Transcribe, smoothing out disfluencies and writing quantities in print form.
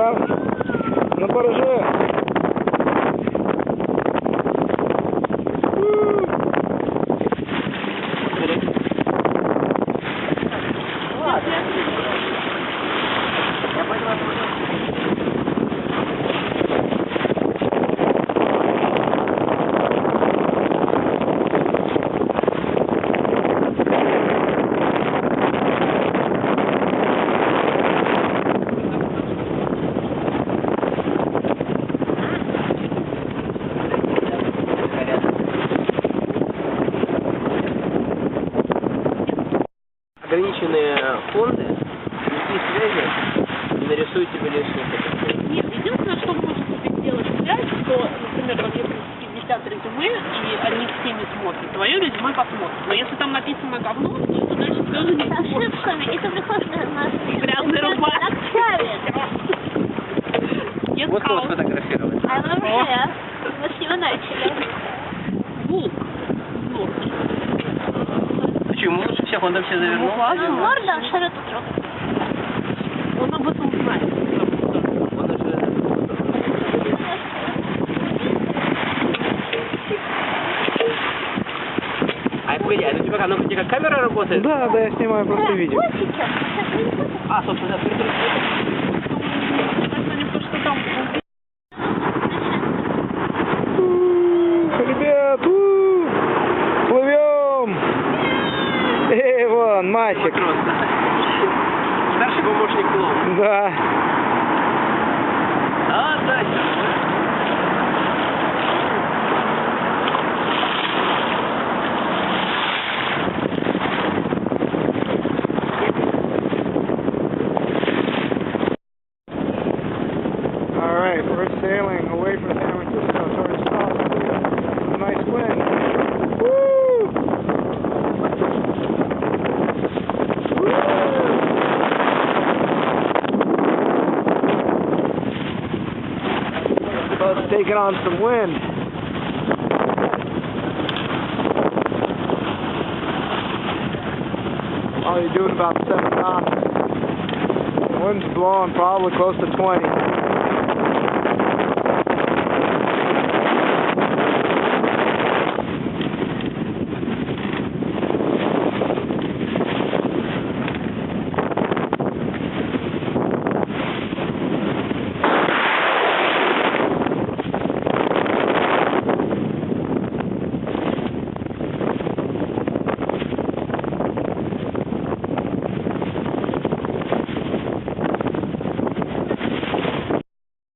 Да, на барже. Ограниченные фонды, никакие связи, не нарисуйте вы лишнее. Нет, единственное, что вы можете сделать связь, что, например, там если 50 резюме, и они все не смотрят, твое резюме посмотрят. Но если там написано говно, то это дальше тоже не смотрят. Ошибками, и ты приходишь на Грязный рубашка. Вот кого сфотографировать. А вообще, мы с него начали. Волк. Почему? Лучше всех, он там все завернул. Ну, морда, широко трогает. Он об этом знает. Он уже... А погоди, а у тебя ну, как камера работает? Да, я снимаю просто видео. А, собственно, да, Ребят, плывем! Вон, Масик. Старший помощник клоуна. Да. А, да. All right, we're sailing away from San Francisco towards South. Nice wind. Woo! Boat's taking on some wind. Oh, you're doing about 7 knots. Wind's blowing probably close to 20.